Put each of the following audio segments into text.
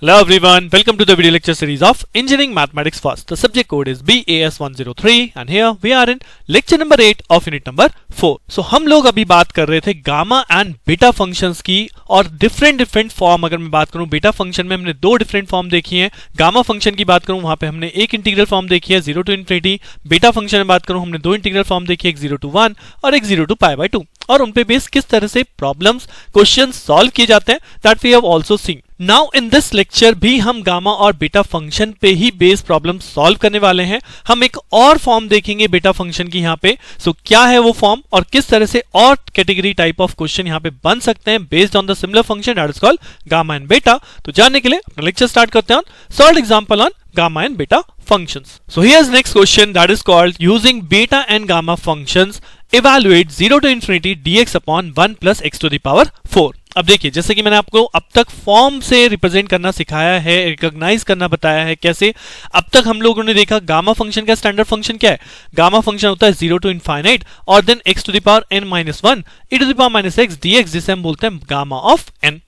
Hello everyone, welcome to the video lecture series of Engineering Mathematics First. The subject code is BAS103 and here we are in lecture number 8 of unit number 4. So हम लोग अभी बात कर रहे थे gamma and beta functions की और different form. अगर मैं बात करूं बीटा फंक्शन में हमने दो डिफरेंट फॉर्म देखी हैं. गामा फंक्शन की बात करूं वहां पे हमने एक इंटीग्रल फॉर्म देखी है 0 to infinity. बीटा फंक्शन में बात करूं हमने दो इंटीग्रल फॉर्म देखी है, एक 0 to 1 और एक 0 to π/2. और उन पे बेस किस तरह से प्रॉब्लम्स क्वेश्चन सॉल्व किए जाते हैं that we have also seen. Now in this lecture भी हम गामा और बीटा फंक्शन पे ही बेस प्रॉब्लम सॉल्व करने वाले हैं. हम एक और फॉर्म देखेंगे बीटा फंक्शन की यहाँ पे. सो क्या है वो फॉर्म और किस तरह से और कैटेगरी टाइप ऑफ क्वेश्चन यहाँ पे बन सकते हैं based on the similar function that is called gamma and beta. तो जानने के लिए अपना लेक्चर स्टार्ट करते हैं solve example on gamma and beta functions. So here's next question that is called using beta and gamma functions evaluate 0 to infinity dx upon 1 plus x to the power 4. अब देखिए जैसे कि मैंने आपको अब तक फॉर्म से रिप्रेजेंट करना सिखाया है, रिकॉग्नाइज करना बताया है कैसे. अब तक हम लोगों ने देखा गामा फंक्शन का स्टैंडर्ड फंक्शन क्या है. गामा फंक्शन होता है 0 to infinite और then x to the power n-1 e to the power -x dx जिसे हम बोलते हैं गामा ऑफ n.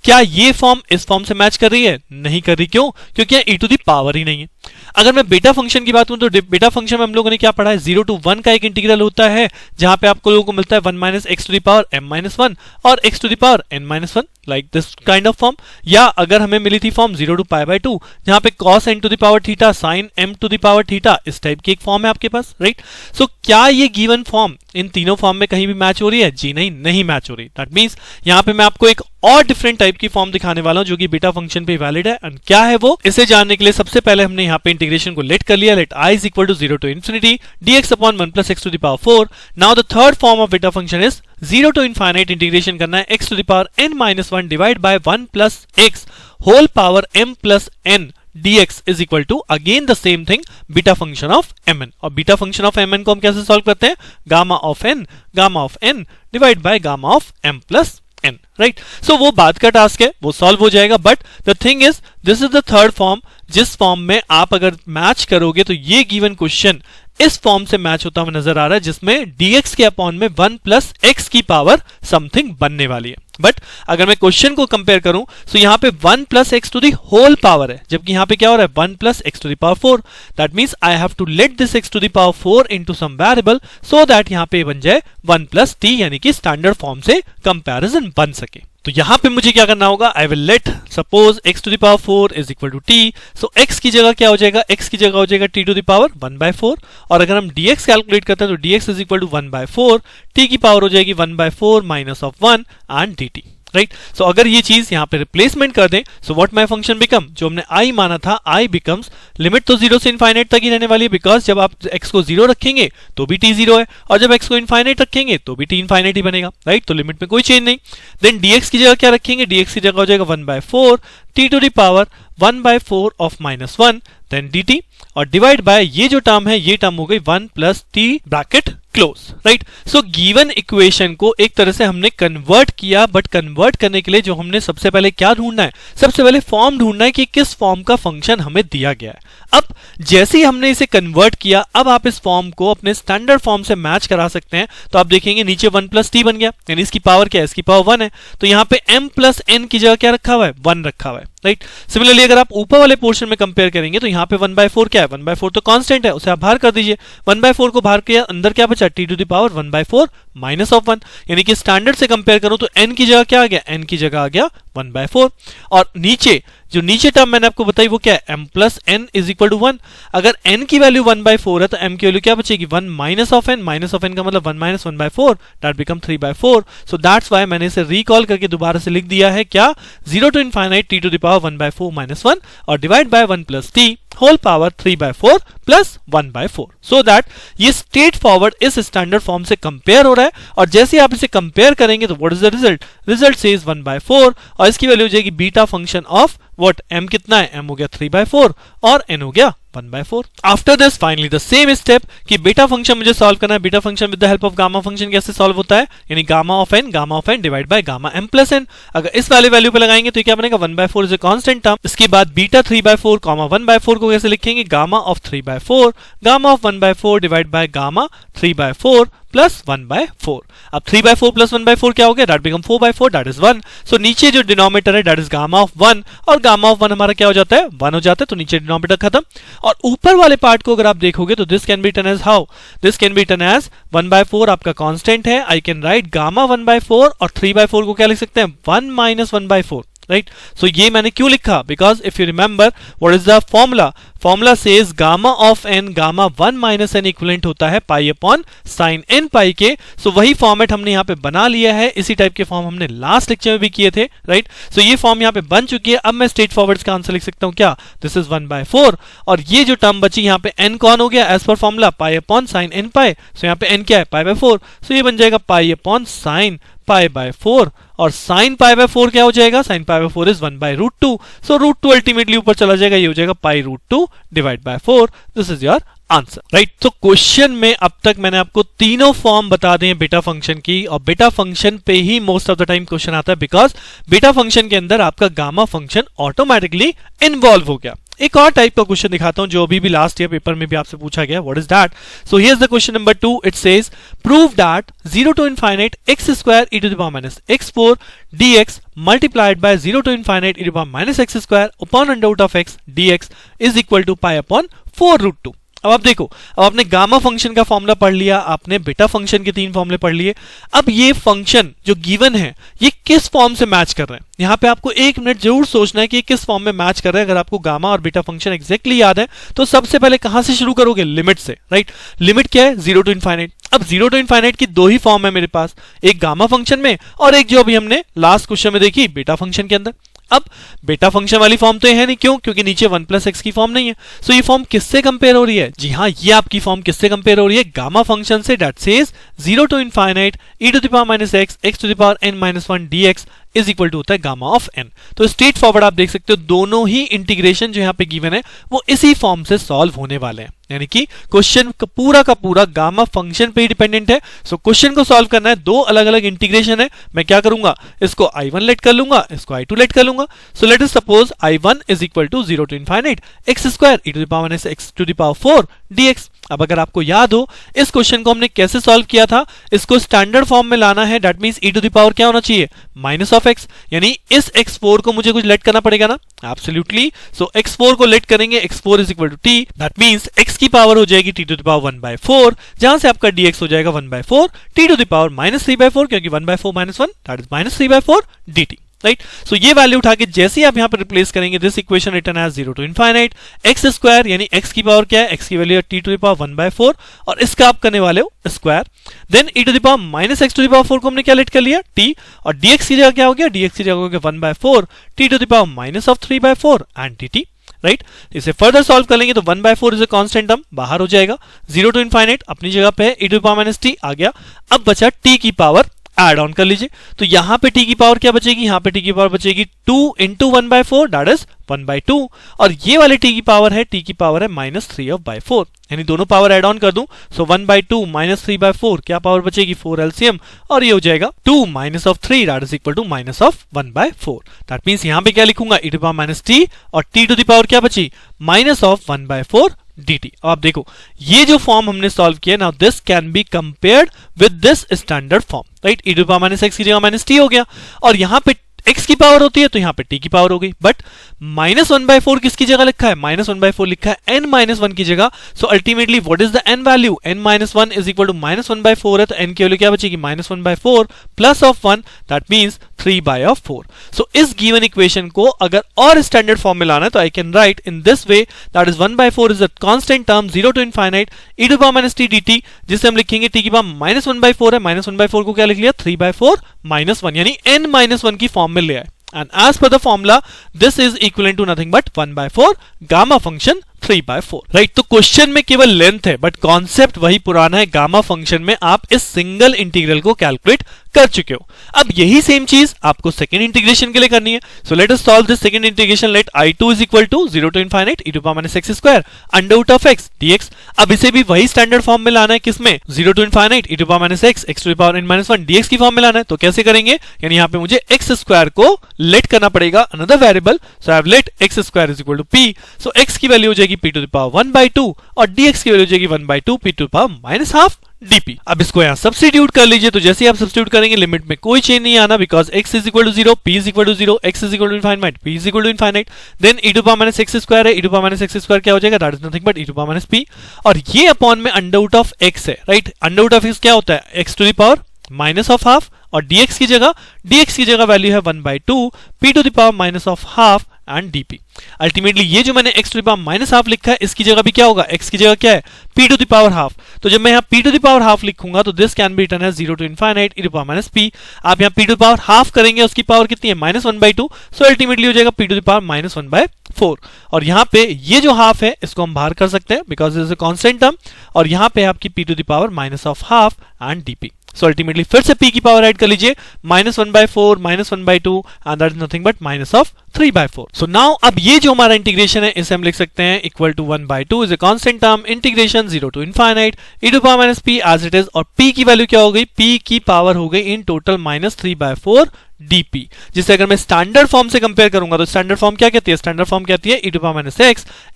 क्या ये फॉर्म इस फॉर्म से मैच कर रही है? नहीं कर रही. क्यों? क्योंकि e टू दी पावर ही नहीं है. अगर मैं बीटा फंक्शन की बात करूं तो बीटा फंक्शन में हम लोगों ने क्या पढ़ा है 0 to 1 का एक इंटीग्रल होता है जहां पे आपको लोगों को मिलता है 1 - x to the power m-1 और x to the power n-1 like this kind of form. या अगर हमें मिली थी फॉर्म 0 to π/2 जहां पे cos n to the power theta sin m to the power theta, इस टाइप की एक फॉर्म है आपके पास, राइट. सो क्या ये गिवन फॉर्म इन तीनों फॉर्म में कहीं भी मैच हो रही है? जी नहीं मैच हो रही. दैट मींस यहां पे मैं आपको एक और डिफरेंट टाइप की फॉर्म दिखाने वाला हूं जो कि बीटा फंक्शन पे वैलिड है. एंड क्या है वो, इसे जानने के लिए सबसे पहले हमने यहाँ पे इंटीग्रेशन को लेट कर लिया. Let i is equal to 0 to infinity dx upon 1 plus x to the power 4. Now the third form of beta function is 0 to infinite integration करना है x to the power n-1 divide by 1 plus x whole power m plus n dx is equal to again the same thing beta function of mn. और beta function of mn को हम कैसे solve करते हैं? Gamma of n divide by gamma of m plus n, right. So वो बाद का task है, वो सॉल्व हो जाएगा. But the thing is this is the third form जिस फॉर्म में आप अगर मैच करोगे तो ये गिवन क्वेश्चन इस फॉर्म से मैच होता हुआ नजर आ रहा है जिसमें dx के अपॉन में 1 प्लस x की पावर समथिंग बनने वाली है. बट अगर मैं क्वेश्चन को कंपेयर करूं तो यहां पे 1 plus x to the whole power है जबकि यहां पे क्या हो रहा है 1 plus x to the power 4. That means I have to let this x to the power 4 into some variable so that यहां पे बन जाए 1 प्लस t यानी कि स्टैंडर्ड फॉर्म से कंपैरिजन बन सके. तो यहां पे मुझे क्या करना होगा, I will let suppose x to the power 4 is equal to t. So x की जगह क्या हो जाएगा, x की जगह हो जाएगा t टू दी पावर 1/4. और अगर हम dx कैलकुलेट करते हैं तो dx is equal to 1/4, t की पावर हो जाएगी 1/4 minus of 1 and dt, right. So अगर ये चीज यहां पे रिप्लेसमेंट कर दें so what my function become, जो हमने i माना था i बिकम्स, लिमिट तो 0 से इनफाइनाइट तक ही रहने वाली है बिकॉज जब आप x को 0 रखेंगे तो भी t 0 है और जब x को इनफाइनाइट रखेंगे तो भी t इनफाइनाइट ही बनेगा, राइट. तो लिमिट में कोई चेंज नहीं. देन dx की जगह क्या रखेंगे, dx की जगह हो जाएगा 1/4 t to the power 1/4 of -1 then dt और डिवाइड बाय ये जो टर्म है ये टर्म हो गई 1 plus t bracket close, right. So given equation को एक तरह से हमने कन्वर्ट किया. बट कन्वर्ट करने के लिए जो हमने सबसे पहले क्या ढूंढना है, सबसे पहले फॉर्म ढूंढना है कि किस फॉर्म का फंक्शन हमें दिया गया है. अब जैसे ही हमने इसे कन्वर्ट किया अब आप इस फॉर्म को अपने स्टैंडर्ड फॉर्म से मैच करा सकते हैं. तो आप देखेंगे नीचे 1 प्लस t बन गया यानी इसकी पावर क्या है, इसकी पावर 1 है. तो यहाँ पे m प्लस n की जगह क्या रखा हुआ है, 1 रखा हुआ है, राइट. सिमिलरली अगर आप ऊपर वाले पोर्शन में कंपेयर करेंगे तो यहाँ पे 1/4 क्या है, 1/4 तो कांस्टेंट है, उसे आप बाहर कर दीजिए. 1/4 को बाहर किया, अंदर क्या बचा, t to the power 1/4 minus of 1 यानी कि स्टैंडर्ड से कंपेयर करूं तो n की जगह क्या आ गया, n की जगह आ गया 1/4. और नीचे जो नीचे टर्म मैंने आपको बताई वो क्या है, m plus n is equal to 1. अगर n की वैल्यू 1/4 है तो m की वैल्यू क्या बचेगी, 1 minus of n. Minus of n का मतलब 1 minus 1/4 that become 3/4. So that's why मैंने इसे रिकॉल करके दोबारा से लिख दिया है क्या, 0 to infinite t to the power 1/4 minus 1 और divide by 1 plus t whole power 3/4 plus 1/4. So that ये स्ट्रेट फॉरवर्ड इस स्टैंडर्ड फॉर्म से कंपेयर हो रहा है. और जैसे आप इसे कंपेयर करेंगे तो what is the result, result says 1/4 और इसकी वैल्यू हो जाएगी beta function of what, m कितना है, m हो गया 3/4 और n हो गया 1/4. After this finally the same step कि बीटा फंक्शन मुझे सॉल्व करना है. Beta function with the help of gamma function कैसे सॉल्व होता है, यानी gamma of n divide by gamma m plus n. अगर इस वाले वैल्यू पे लगाएंगे तो क्या बनेगा, 1/4 इज अ कांस्टेंट टर्म. इसके बाद बीटा 3/4 1/4 को कैसे लिखेंगे, gamma of 3/4 gamma of 1/4 divide by gamma 3/4 plus 1/4। अब 3/4 प्लस 1/4 क्या हो गया? That become 4/4, that is 1। सो नीचे जो डिनोमिनेटर है दैट इज गामा ऑफ 1, और गामा ऑफ 1 हमारा क्या हो जाता है? 1 हो जाता है, तो नीचे डिनोमिनेटर खत्म। और ऊपर वाले पार्ट को अगर आप देखोगे तो this can be written as how? This can be written as 1/4 आपका कांस्टेंट है, आई कैन राइट गामा 1/4, और 3/4 को क्या लिख सकते हैं? 1 माइनस 1/4, राइट। सो ये मैंने क्यों लिखा? Because if you remember what is the formula? Formula says gamma of n, gamma 1 minus n equivalent होता है pi upon sine N pi के। सो वही फॉर्मेट हमने यहाँ पे बना लिया है, इसी टाइप के फॉर्म हमने लास्ट लेक्चर में भी किए थे, राइट। सो ये फॉर्म यहाँ पे बन चुकी है। अब मैं स्ट्रेट फॉरवर्ड का आंसर लिख सकता हूँ क्या? दिस इज 1/4, और ये जो टर्म बची यहाँ पे एन कौन हो गया? As per formula pi upon sine N pi. So यहाँ पे एन क्या है? पाई/4। सो ये बन जाएगा पाई अपॉन साइन पाई/4, और साइन पाई/4 क्या हो जाएगा? साइन पाई/4 इज 1/√2। सो √2 अल्टीमेटली ऊपर चला जाएगा, ये हो जाएगा पाई√2 divide by 4। This is your answer, right. तो क्वेश्चन में अब तक मैंने आपको तीनों फॉर्म बता दिए बीटा फंक्शन की, और बीटा फंक्शन पे ही most of the time question आता है, बिकॉज बीटा फंक्शन के अंदर आपका गामा फंक्शन ऑटोमेटिकली इन्वॉल्व हो गया। एक और टाइप का क्वेश्चन दिखाता हूं जो अभी भी लास्ट ईयर पेपर में भी आपसे पूछा गया। What is that? So here is the question number 2। It says prove that 0 to infinite x² e to the power minus x4 dx multiplied by 0 to infinite e to the power minus x² upon under root of x dx is equal to pi upon 4√2। अब आप देखो, अब आपने gamma function का formula पढ़ लिया, आपने beta function के 3 फॉर्मूले पढ़ लिए। अब ये फंक्शन जो गिवन है ये किस फॉर्म से मैच कर रहे हैं? यहां पे आपको 1 मिनट जरूर सोचना है कि किस फॉर्म में मैच कर रहे हैं। अगर आपको गामा और बीटा फंक्शन एग्जैक्टली याद है तो सबसे पहले कहां से शुरू करोगे? लिमिट से, राइट। लिमिट क्या है? 0 to infinite। अब 0 to infinite की 2 ही फॉर्म है मेरे पास, एक गामा फंक्शन में और एक जो अभी हमने लास्ट क्वेश्चन में देखी बीटा फंक्शन के अंदर। अब बीटा फंक्शन वाली फॉर्म तो ये है नहीं, क्यों? क्योंकि नीचे 1 प्लस एक्स की फॉर्म नहीं है। सो ये फॉर्म किससे कंपेयर हो रही है? जी हाँ, ये आपकी फॉर्म किससे कंपेयर हो रही है? गामा फंक्शन से, that says 0 to infinite e to the power minus x x to the power n minus 1 dx is equal to होता है गामा ऑफ n। तो स्ट्रेट फॉरवर्ड आप देख सकते हो दोनों ही इंटीग्रेशन जो यहाँ पे गिवन है वो इसी फॉर्म से सॉल्व होने वाले हैं, यानी कि क्वेश्चन का पूरा गामा फंक्शन पे ही डिपेंडेंट है। सो क्वेश्चन को सॉल्व करना है, 2 अलग अलग इंटीग्रेशन है। मैं क्या करूंगा? इसको I1 लेट कर लूंगा, इसको I2 लेट कर लूंगा। So let us suppose I1 is equal to 0 to infinite x² e to the power minus x to the power 4 dx। अब अगर आपको याद हो इस क्वेश्चन को हमने कैसे सॉल्व किया था, इसको स्टैंडर्ड फॉर्म में लाना है, that means e to the power क्या होना चाहिए? माइनस ऑफ x, यानी इस x4 को मुझे कुछ लेट करना पड़ेगा ना? एब्सोल्युटली। सो x4 को लेट करेंगे, x4 is equal to t, that means x की पावर हो जाएगी t टू द पावर 1/4, जहां से आपका dx हो जाएगा 1/4 t to the power minus 3/4, क्योंकि 1/4 minus 1 that is minus 3/4 dt, right. So ये वैल्यू उठा के जैसे ही आप यहां पर रिप्लेस करेंगे, this equation written as 0 to infinite x², यानी x की पावर क्या है? x की वैल्यू है t टू द पावर 1/4, और इसका आप करने वाले हो square. Then e to the power minus x to the power 4 को हमने क्या लेट कर लिया? t, और dx की जगह क्या हो गया? dx की जगह हो गया 1/4 t to the power minus of 3/4 and dt, right. इसे फर्दर सॉल्व कर लेंगे तो 1/4 इज अ कांस्टेंट टर्म, बाहर हो जाएगा। 0 to infinite अपनी जगह पे e to the power minus t आ गया। अब बचा t की पावर, ऐड ऑन कर लीजिए। तो यहां पे t की पावर क्या बचेगी? यहां पे t की पावर बचेगी 2 into 1/4 दैट इज 1/2, और ये वाली t की पावर है, t की पावर है -3/4, यानी दोनों पावर ऐड ऑन कर दूं। सो 1/2 -3/4 क्या पावर बचेगी? 4 LCM, और ये हो जाएगा 2 minus of 3 that is equal to minus of 1/4। That means यहां पे क्या लिखूंगा? e to the power minus t, और t टू द पावर क्या बची? Minus of 1/4 dt। अब आप देखो ये जो फॉर्म हमने सॉल्व किया, now this can be compared with this standard form, right. e to the power minus x की जगह माइनस t हो गया, और यहां पे x की पावर होती है तो यहां पे t की पावर हो गई, बट -1/4 किसकी जगह लिखा है? -1/4 लिखा है n-1 की जगह। So ultimately what is the n value? n-1 is equal to -1/4 है, तो n की वैल्यू क्या बचेगी? -1/4 plus of 1 that means 3/4। So इस गिवन इक्वेशन को अगर और स्टैंडर्ड फॉर्म में लाना है तो I can write in this way, that is 1/4 is a constant term 0 to infinite e to the power minus t dt, जिसे हम लिखेंगे t की पावर -1/4 है, -1/4 को क्या लिख लिया? 3/4 -1, यानी n-1 की फॉर्म में ले आए। And as per the formula, this is equivalent to nothing but 1/4 gamma function 3/4, right. तो क्वेश्चन में केवल लेंथ है, बट कॉन्सेप्ट वही पुराना है। गामा फंक्शन में आप इस सिंगल इंटीग्रल को कैलकुलेट कर चुके हो। अब यही सेम चीज आपको सेकंड इंटीग्रेशन के लिए करनी है। So let us solve this second integration. Let I2 is equal to 0 to infinite e to the power minus x² under root of x dx। अब इसे भी वही स्टैंडर्ड फॉर्म में लाना है, किसमें? 0 to infinite e to the power minus x x to the power n minus 1 dx की form में लाना है। तो कैसे करेंगे? यानी यहाँ पे मुझे x² को लेट करना पड़ेगा another variable. So I have let x² is equal to p। So x की वैल्यू हो जाएगी p टू द पावर 1/2, और dx की वैल्यू हो जाएगी 1/2 p to the power -1/2 dp. अब इसको यहाँ सब्स्टिट्यूट कर लीजिए, तो जैसे ही आप सब्स्टिट्यूट करेंगे लिमिट में कोई चेंज नहीं आना, because x is equal to 0, p is equal to 0, x is equal to infinite, p is equal to infinite, then e to power minus x square है, e to power minus x square क्या हो जाएगा, that is nothing but e to power minus p, और ये upon में under root of x है, right. Under root of x क्या होता है, x to the power minus of half, और dx की जगह वैल्यू है 1/2 p to the power minus of half and dp। Ultimately ये जो मैंने x to the power minus half लिखा है, इसकी जगह भी क्या होगा, x की जगह क्या है, p to the power half. तो जब मैं यहाँ p to the power half लिखूंगा तो this can be written as 0 to infinite e to power minus p। आप यहाँ p to the power half करेंगे, उसकी पावर कितनी है, -1/2, सो अल्टीमेटली हो जाएगा p टू द पावर -1/4। और यहाँ पे ये जो हाफ है इसको हम बाहर कर सकते हैं because is a constant term, और यहाँ पे आपकी p to the power minus of half and dp। So ultimately फिर से p की पावर ऐड कर लीजिए, -1/4 -1/2 and that is nothing but minus of 3/4। So now अब ये जो हमारा इंटीग्रेशन है इसे हम लिख सकते हैं equal to 1/2 is a constant term, integration 0 to infinite e to power minus p as it is, और p की वैल्यू क्या हो गई, p की पावर हो गई इन टोटल -3/4 dp। जिसे अगर मैं स्टैंडर्ड फॉर्म से कंपेयर करूंगा तो स्टैंडर्ड फॉर्म क्या कहती है, स्टैंडर्ड फॉर्म कहती है e to power minus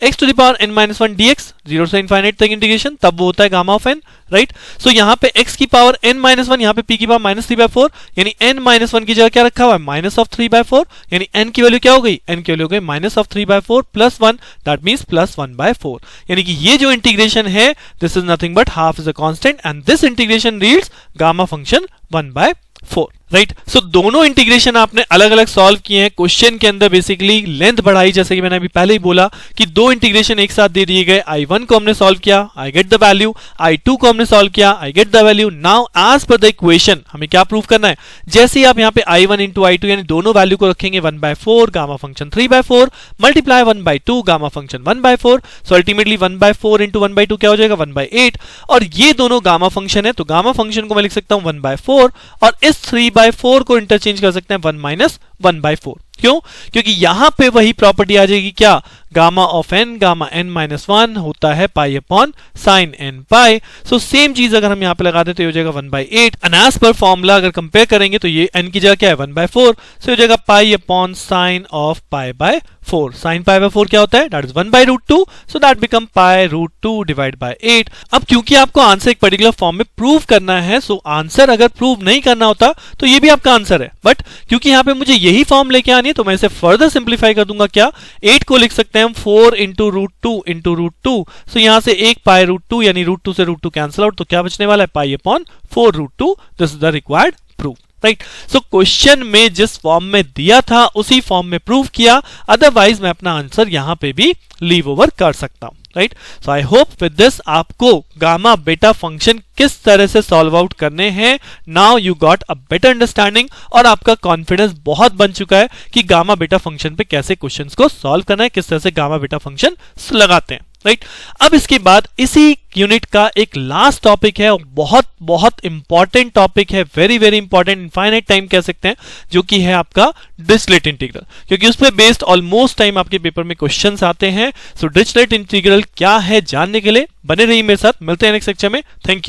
x to the power n-1 dx, 0 से इनफाइनाइट तक इंटीग्रेशन, तब वो होता है गामा ऑफ n, राइट। सो यहाँ पे x की पावर n-1, यहाँ पे p की पावर -3/4, यानी n-1 की जगह क्या रखा हुआ है, माइनस ऑफ 3/4, यानी n की वैल्यू क्या हो गई, n की वैल्यू हो गई minus of 3/4 plus 1, that means plus 1/4। यानी कि ये जो इंटीग्रेशन है this is nothing but half is a constant and this integration yields gamma function 1/4, right. So दोनों इंटीग्रेशन आपने अलग अलग सॉल्व किए हैं। क्वेश्चन के अंदर बेसिकली लेंथ बढ़ाई, जैसे कि मैंने अभी पहले ही बोला कि दो इंटीग्रेशन एक साथ दे दिए गए, I1 को हमने सॉल्व किया, I get the value, I2 को हमने सॉल्व किया, I get the value. Now as per the equation हमें क्या प्रूव करना है, जैसे ही आप यहाँ पे I1 इंटू I2 यानी दोनों वैल्यू को रखेंगे 1/4 gamma function 3/4 multiply 1/2 gamma function 1/4, so ultimately 1/4 into 1/2 क्या हो जाएगा, 1/8, और ये दोनों गामा फंक्शन है, तो गामा फंक्शन को मैं लिख सकता हूं 1/4, और इस 3/4 को इंटरचेंज कर सकते हैं 1 माइनस 1/4। क्यों, क्योंकि यहां पे वही प्रॉपर्टी आ जाएगी, क्या, gamma of n, gamma n-1 होता है पाई अपॉन साइन n पाई। सो सेम चीज अगर हम यहां पे लगा दें तो ये हो जाएगा 1/8, एंड एज पर फॉर्मूला अगर कंपेयर करेंगे तो ये n की जगह क्या है 1/4, सो हो जाएगा pi upon sine of pi by 4। Sine pi by 4 क्या होता है, that is 1/√2, so that become पाई√2 डिवाइड बाय 8। अब क्योंकि आपको आंसर एक पर्टिकुलर फॉर्म में प्रूव करना है, सो आंसर अगर प्रूव नहीं करना होता तो ये भी आपका आंसर है, बट क्योंकि यहाँ पे मुझे यही फॉर्म लेके आनी है तो मैं इसे फर्दर सिंप्लीफाई कर दूंगा। क्या, 8 को लिख सकते हैं हम 4 इंटू √2, सो यहां से एक पाई√2 यानी √2 से √2 कैंसिल आउट, तो क्या बचने वाला है, pi upon 4√2। This is the required proof, right. So question में जिस फॉर्म में दिया था उसी फॉर्म में प्रूव किया, अदरवाइज मैं अपना आंसर यहां पे भी लीव ओवर कर सकता हूं, right. So I hope with this आपको गामा बीटा फंक्शन किस तरह से सॉल्व आउट करने हैं, now you got a better understanding, और आपका कॉन्फिडेंस बहुत बन चुका है कि गामा बीटा फंक्शन पे कैसे क्वेश्चंस को सॉल्व करना है, किस तरह से गामा बीटा फंक्शन लगाते हैं, राइट। अब इसके बाद इसी यूनिट का एक लास्ट टॉपिक है, बहुत बहुत इंपॉर्टेंट टॉपिक है, very very important, infinite time कह सकते हैं, जो कि है आपका डिरिचलेट इंटीग्रल, क्योंकि उस पर बेस्ड ऑलमोस्ट टाइम आपके पेपर में क्वेश्चंस आते हैं। सो डिरिचलेट इंटीग्रल क्या है जानने के लिए बने रहिए मेरे साथ, मिलते हैं नेक्स्ट लेक्चर में। Thank you.